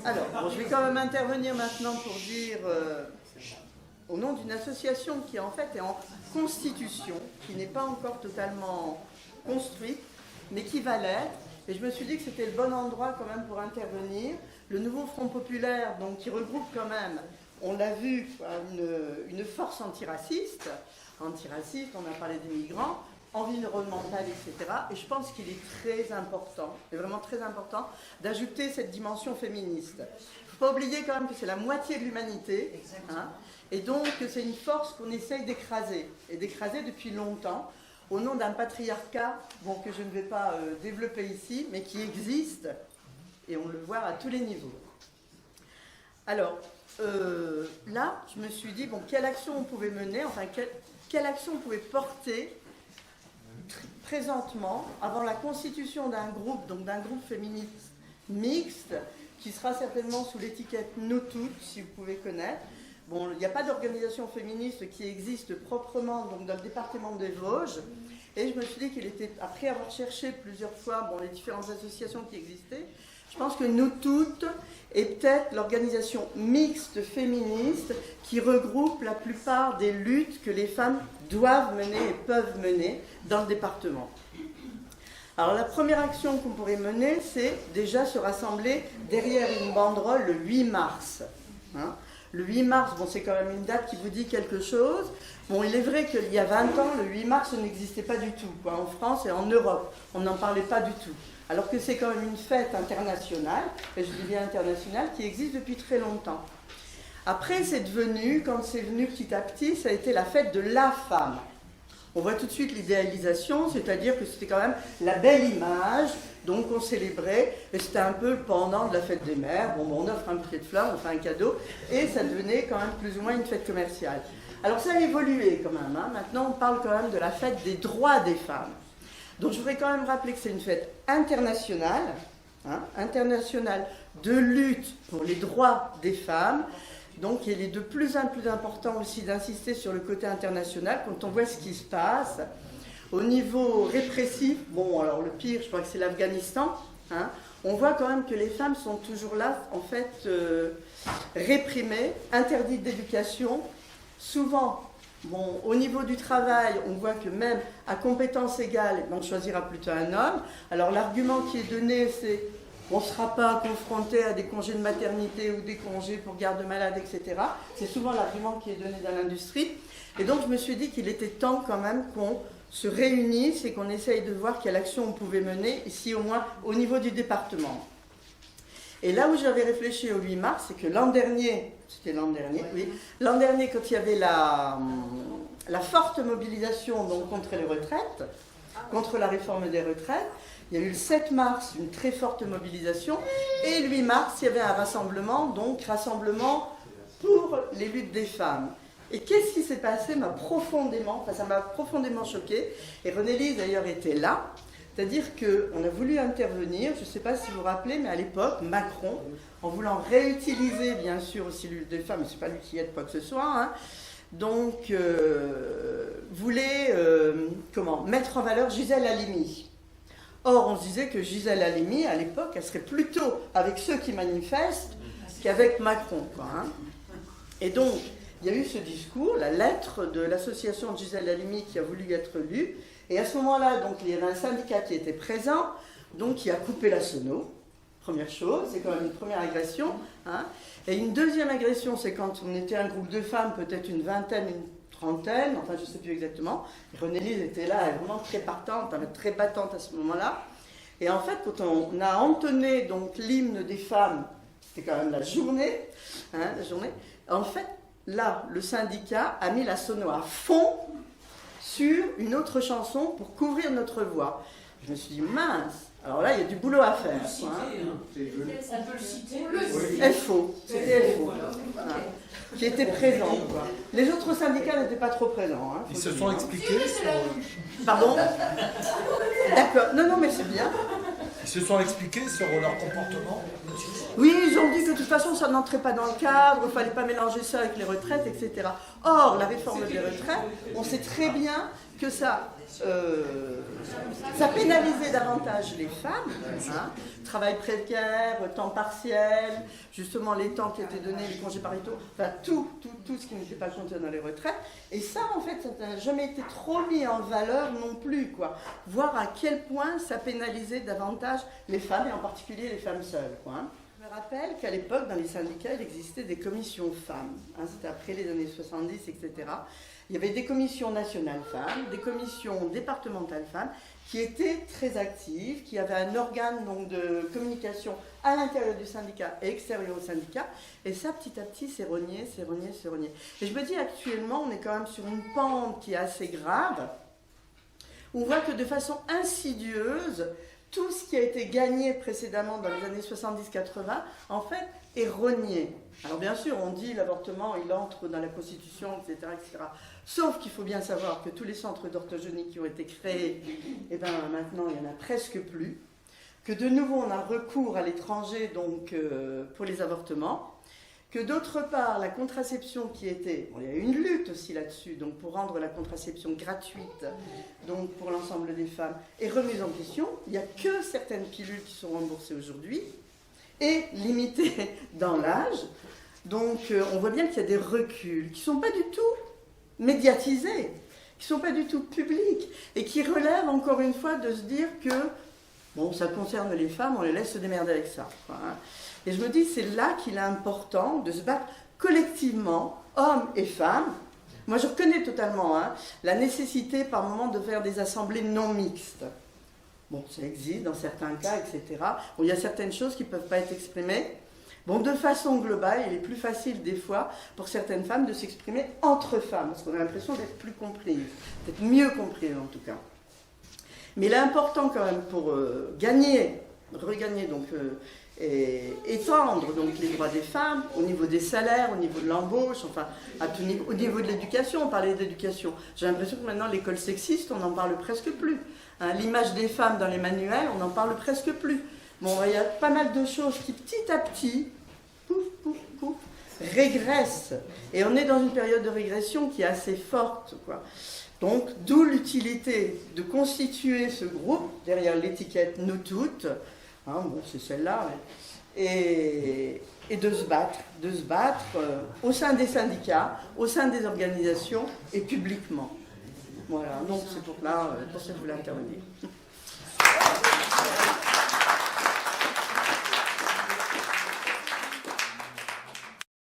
Alors, bon, je vais quand même intervenir maintenant pour dire, au nom d'une association qui en fait est en constitution, qui n'est pas encore totalement construite, mais qui va l'être. Et je me suis dit que c'était le bon endroit quand même pour intervenir. Le nouveau Front populaire, donc, qui regroupe quand même, on l'a vu, une force antiraciste, on a parlé des migrants, environnementale, etc. Et je pense qu'il est très important, et vraiment très important, d'ajouter cette dimension féministe. Il ne faut pas oublier quand même que c'est la moitié de l'humanité, hein, et donc que c'est une force qu'on essaye d'écraser, et d'écraser depuis longtemps, au nom d'un patriarcat, bon, que je ne vais pas développer ici, mais qui existe, et on le voit à tous les niveaux. Alors, là, je me suis dit, bon, quelle action on pouvait mener, enfin, quelle action on pouvait porter présentement, avant la constitution d'un groupe, donc d'un groupe féministe mixte, qui sera certainement sous l'étiquette Nous Toutes, si vous pouvez connaître. Bon, il n'y a pas d'organisation féministe qui existe proprement donc, dans le département des Vosges. Et je me suis dit qu'il était, après avoir cherché plusieurs fois bon, les différentes associations qui existaient, je pense que Nous Toutes est peut-être l'organisation mixte féministe qui regroupe la plupart des luttes que les femmes doivent mener et peuvent mener dans le département. Alors la première action qu'on pourrait mener, c'est déjà se rassembler derrière une banderole le 8 mars. Hein. Le 8 mars, bon, c'est quand même une date qui vous dit quelque chose. Bon, il est vrai qu'il y a 20 ans, le 8 mars n'existait pas du tout, quoi, en France et en Europe. On n'en parlait pas du tout. Alors que c'est quand même une fête internationale, et je dis bien internationale, qui existe depuis très longtemps. Après, c'est devenu, quand c'est venu petit à petit, ça a été la fête de la femme. On voit tout de suite l'idéalisation, c'est-à-dire que c'était quand même la belle image, donc on célébrait, et c'était un peu le pendant de la fête des mères. Bon, on offre un bouquet de fleurs, on fait un cadeau, et ça devenait quand même plus ou moins une fête commerciale. Alors ça a évolué quand même, hein. Maintenant on parle quand même de la fête des droits des femmes. Donc je voudrais quand même rappeler que c'est une fête internationale, hein, internationale de lutte pour les droits des femmes. Donc il est de plus en plus important aussi d'insister sur le côté international quand on voit ce qui se passe. Au niveau répressif, bon alors le pire je crois que c'est l'Afghanistan, hein, on voit quand même que les femmes sont toujours là, en fait, réprimées, interdites d'éducation, souvent. Bon, au niveau du travail, on voit que même à compétences égales, on choisira plutôt un homme. Alors l'argument qui est donné, c'est on ne sera pas confronté à des congés de maternité ou des congés pour garde malade, etc. C'est souvent l'argument qui est donné dans l'industrie. Et donc je me suis dit qu'il était temps quand même qu'on se réunisse et qu'on essaye de voir quelle action on pouvait mener, ici au moins au niveau du département. Et là où j'avais réfléchi au 8 mars, c'est que l'an dernier, oui, l'an dernier quand il y avait la forte mobilisation donc, contre les retraites, contre la réforme des retraites, il y a eu le 7 mars une très forte mobilisation, et le 8 mars il y avait un rassemblement, donc rassemblement pour les luttes des femmes. Et qu'est-ce qui s'est passé ça m'a profondément choquée, et René-Lise d'ailleurs était là. C'est-à-dire qu'on a voulu intervenir, je ne sais pas si vous vous rappelez, mais à l'époque, Macron, en voulant réutiliser bien sûr aussi l'huile de femme, mais ce n'est pas lui qui aide quoi que ce soit, hein, donc voulait mettre en valeur Gisèle Halimi. Or, on se disait que Gisèle Halimi, à l'époque, elle serait plutôt avec ceux qui manifestent qu'avec Macron, quoi, hein. Et donc, il y a eu ce discours, la lettre de l'association de Gisèle Halimi qui a voulu être lue. Et à ce moment-là, donc, il y avait un syndicat qui était présent, donc qui a coupé la sono. Première chose, c'est quand même une première agression. Hein. Et une deuxième agression, c'est quand on était un groupe de femmes, peut-être une vingtaine, une trentaine, enfin je ne sais plus exactement. Et René-Lise était là, elle est vraiment très partante, très battante à ce moment-là. Et en fait, quand on a entonné donc l'hymne des femmes, c'était quand même la journée, en fait, là, le syndicat a mis la sono à fond sur une autre chanson pour couvrir notre voix. Je me suis dit, mince, alors là, il y a du boulot à faire. On peut le citer. FO, c'était FO, qui était présent. Quoi. Les autres syndicats n'étaient pas trop présents. Hein, ils se sont expliqués sur... Pardon. D'accord, non, mais c'est bien. Ils se sont expliqués sur leur comportement. Oui, ils ont dit que de toute façon, ça n'entrait pas dans le cadre, il ne fallait pas mélanger ça avec les retraites, etc. Or, la réforme des retraites, on sait très bien que ça pénalisait davantage les femmes, hein, travail précaire, temps partiel, justement les temps qui étaient donnés, les congés parentaux, enfin tout ce qui n'était pas compté dans les retraites. Et ça, en fait, ça n'a jamais été trop mis en valeur non plus, quoi. Voir à quel point ça pénalisait davantage les femmes, et en particulier les femmes seules, quoi, hein. Je me rappelle qu'à l'époque, dans les syndicats, il existait des commissions femmes, hein, c'était après les années 70, etc. Il y avait des commissions nationales femmes, des commissions départementales femmes, qui étaient très actives, qui avaient un organe donc, de communication à l'intérieur du syndicat et extérieur au syndicat. Et ça, petit à petit, c'est rogné. Et je me dis, actuellement, on est quand même sur une pente qui est assez grave. On voit que de façon insidieuse, tout ce qui a été gagné précédemment dans les années 70-80, en fait, est rogné. Alors bien sûr, on dit l'avortement, il entre dans la Constitution, etc., etc. Sauf qu'il faut bien savoir que tous les centres d'orthogénie qui ont été créés, eh ben, maintenant, il n'y en a presque plus. Que de nouveau, on a recours à l'étranger donc, pour les avortements. Que d'autre part, la contraception qui était... Bon, il y a eu une lutte aussi là-dessus, donc pour rendre la contraception gratuite donc pour l'ensemble des femmes, est remise en question. Il n'y a que certaines pilules qui sont remboursées aujourd'hui et limitées dans l'âge. Donc on voit bien qu'il y a des reculs qui ne sont pas du tout médiatisés, qui ne sont pas du tout publics et qui relèvent encore une fois de se dire que bon, ça concerne les femmes, on les laisse se démerder avec ça, quoi, hein. Et je me dis, c'est là qu'il est important de se battre collectivement, hommes et femmes. Moi, je reconnais totalement hein, la nécessité par moment de faire des assemblées non mixtes. Bon, ça existe dans certains cas, etc. Bon, il y a certaines choses qui ne peuvent pas être exprimées. Bon, de façon globale, il est plus facile des fois pour certaines femmes de s'exprimer entre femmes, parce qu'on a l'impression d'être plus comprises, d'être mieux comprises en tout cas. Mais l'important quand même pour regagner donc... et étendre donc les droits des femmes au niveau des salaires, au niveau de l'embauche, enfin à tout niveau, au niveau de l'éducation. On parlait d'éducation. J'ai l'impression que maintenant l'école sexiste, on n'en parle presque plus. Hein, l'image des femmes dans les manuels, on n'en parle presque plus. Bon, il y a pas mal de choses qui petit à petit, régressent. Et on est dans une période de régression qui est assez forte, quoi. Donc, d'où l'utilité de constituer ce groupe derrière l'étiquette Nous Toutes. Hein, bon, c'est celle-là, et de se battre au sein des syndicats, au sein des organisations et publiquement. Voilà, donc c'est pour ça que je voulais intervenir.